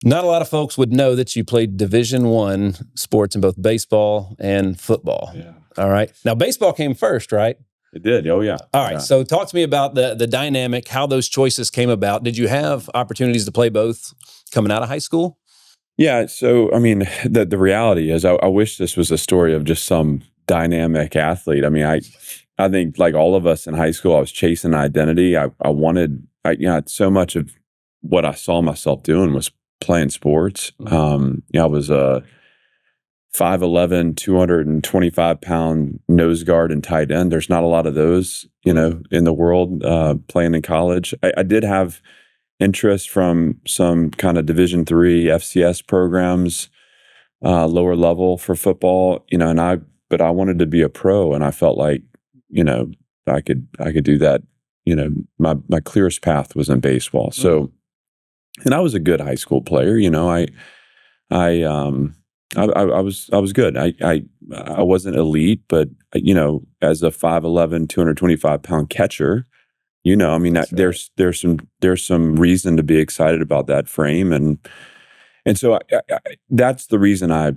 Not a lot of folks would know that you played Division I sports in both baseball and football. Yeah. All right. Now, baseball came first, right? It did. Oh, yeah. All right. Yeah. So talk to me about the dynamic, how those choices came about. Did you have opportunities to play both coming out of high school? Yeah. So, I mean, the reality is I wish this was a story of just some dynamic athlete. I mean, I think like all of us in high school, I was chasing identity. I wanted, so much of what I saw myself doing was playing sports. I was a 5'11", 225-pound nose guard and tight end. There's not a lot of those, in the world playing in college. I did have interest from some kind of Division III FCS programs, lower level for football, but I wanted to be a pro, and I felt like, I could do that. My clearest path was in baseball. So, and I was a good high school player. I was good. I wasn't elite, but as a 5'11", 225-pound catcher, there's some reason to be excited about that frame, and so that's the reason I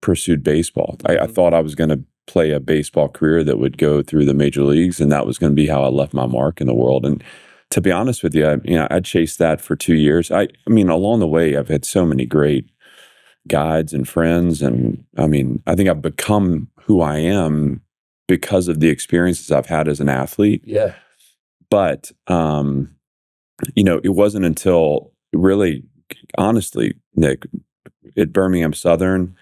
pursued baseball. I thought I was going to play a baseball career that would go through the major leagues, and that was going to be how I left my mark in the world. And to be honest with you, I chased that for 2 years. I mean, along the way, I've had so many great guides and friends, and I think I've become who I am because of the experiences I've had as an athlete. Yeah. But it wasn't until really, honestly, Nick, at Birmingham Southern,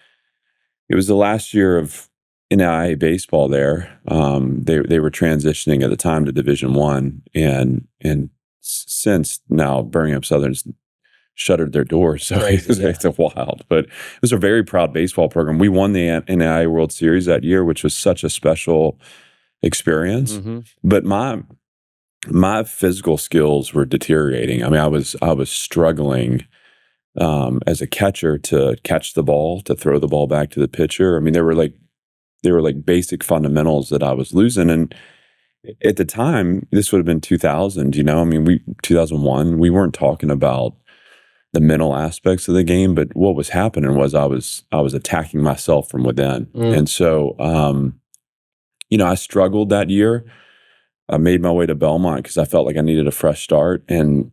it was the last year of NAIA baseball there. They were transitioning at the time to Division I, and since now Birmingham Southern's shuttered their doors, so it's a wild. But it was a very proud baseball program. We won the NAIA World Series that year, which was such a special experience. But my physical skills were deteriorating. I mean, I was struggling as a catcher to catch the ball, to throw the ball back to the pitcher. I mean, they were like basic fundamentals that I was losing. And at the time, this would have been 2000. 2001. We weren't talking about the mental aspects of the game, but what was happening was I was attacking myself from within. And so, I struggled that year. I made my way to Belmont because I felt like I needed a fresh start. And,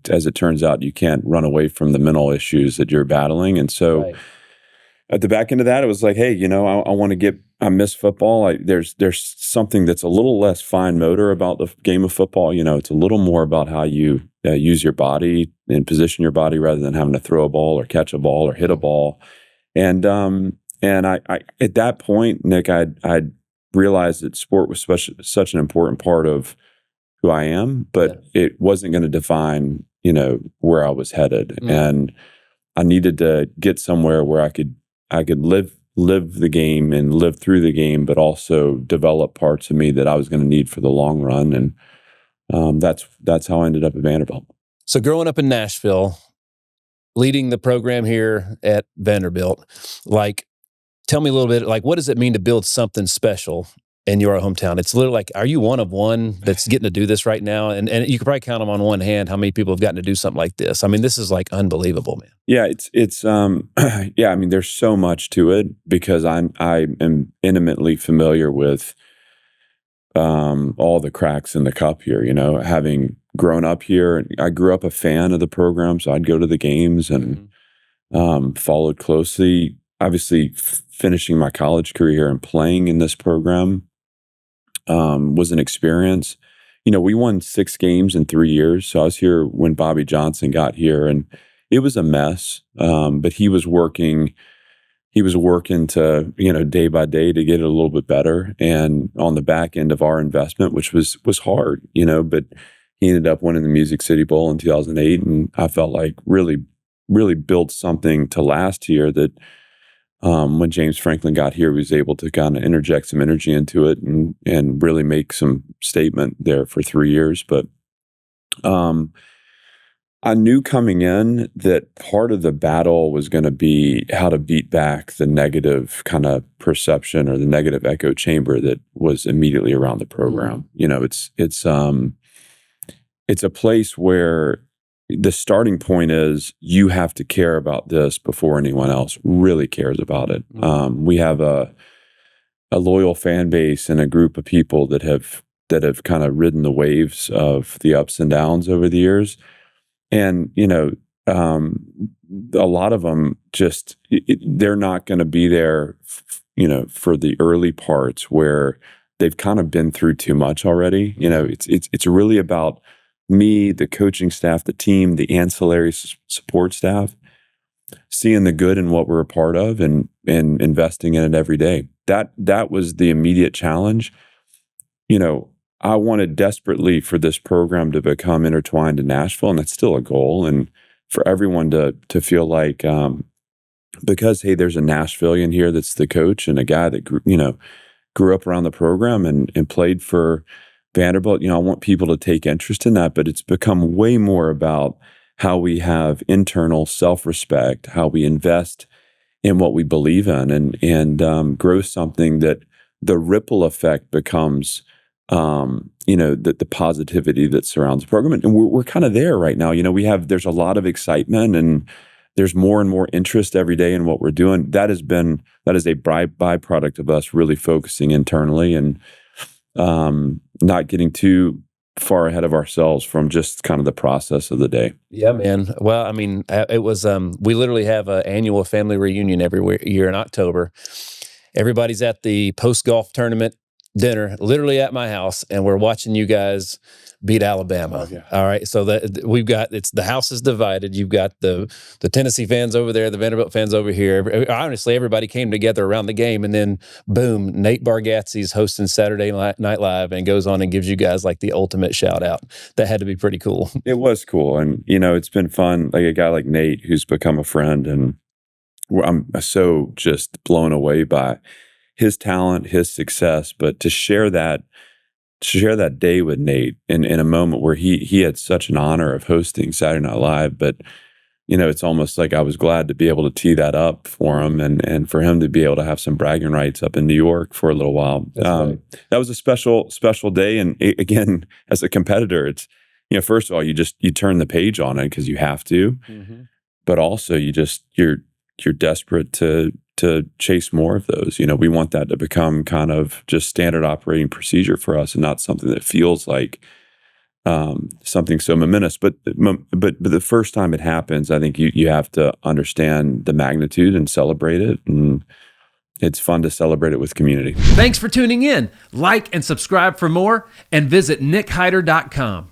as it turns out, you can't run away from the mental issues that you're battling. And so at the back end of that, it was like, hey, I miss football. There's something that's a little less fine motor about the game of football. It's a little more about how you use your body and position your body rather than having to throw a ball or catch a ball or hit a ball. And I at that point, Nick, I'd realized that sport was such an important part of who I am, but it wasn't going to define, where I was headed. And I needed to get somewhere where I could live the game and live through the game, but also develop parts of me that I was going to need for the long run. And that's how I ended up at Vanderbilt. So growing up in Nashville, leading the program here at Vanderbilt, tell me a little bit, what does it mean to build something special in your hometown? It's literally like, are you one of one that's getting to do this right now? And you could probably count them on one hand how many people have gotten to do something like this. I mean, this is unbelievable, man. Yeah, it's yeah, I mean, there's so much to it because I am intimately familiar with all the cracks in the cup here, having grown up here. I grew up a fan of the program, so I'd go to the games and followed closely. Obviously, finishing my college career here and playing in this program was an experience. We won 6 games in 3 years. So I was here when Bobby Johnson got here, and it was a mess. But he was working to, day by day to get it a little bit better. And on the back end of our investment, which was hard, but he ended up winning the Music City Bowl in 2008. And I felt like really, really built something to last here that, when James Franklin got here, he was able to kind of interject some energy into it and really make some statement there for 3 years. But I knew coming in that part of the battle was going to be how to beat back the negative kind of perception or the negative echo chamber that was immediately around the program. It's a place where the starting point is you have to care about this before anyone else really cares about it. We have a loyal fan base and a group of people that have kind of ridden the waves of the ups and downs over the years. And, a lot of them just, they're not going to be there, for the early parts where they've kind of been through too much already. It's really about me, the coaching staff, the team, the ancillary support staff, seeing the good in what we're a part of and investing in it every day. That was the immediate challenge. I wanted desperately for this program to become intertwined in Nashville, and that's still a goal. And for everyone to feel like, because, hey, there's a Nashvilleian here that's the coach and a guy that grew up around the program and played for Vanderbilt. I want people to take interest in that, but it's become way more about how we have internal self-respect, how we invest in what we believe in, and grow something that the ripple effect becomes, the positivity that surrounds the program. And we're kind of there right now. There's a lot of excitement and there's more and more interest every day in what we're doing. That is a byproduct of us really focusing internally and not getting too far ahead of ourselves from just kind of the process of the day. Yeah, man. Well, I mean, it was, we literally have an annual family reunion every year in October. Everybody's at the post-golf tournament dinner, literally at my house, and we're watching you guys beat Alabama. Oh, yeah. All right. So the house is divided. You've got the Tennessee fans over there, the Vanderbilt fans over here. Honestly, everybody came together around the game, and then boom, Nate Bargatze's hosting Saturday Night Live and goes on and gives you guys like the ultimate shout out. That had to be pretty cool. It was cool. And, it's been fun. Like a guy like Nate, who's become a friend, and I'm so just blown away by his talent, his success, but to share that day with Nate in a moment where he had such an honor of hosting Saturday Night Live, but it's almost like I was glad to be able to tee that up for him and for him to be able to have some bragging rights up in New York for a little while. Right. That was a special day. And again, as a competitor, it's, first of all, you turn the page on it because you have to, but also you're desperate to chase more of those. We want that to become kind of just standard operating procedure for us and not something that feels like something so momentous. But the first time it happens, I think you have to understand the magnitude and celebrate it. And it's fun to celebrate it with community. Thanks for tuning in. Like and subscribe for more, and visit nickhyder.com.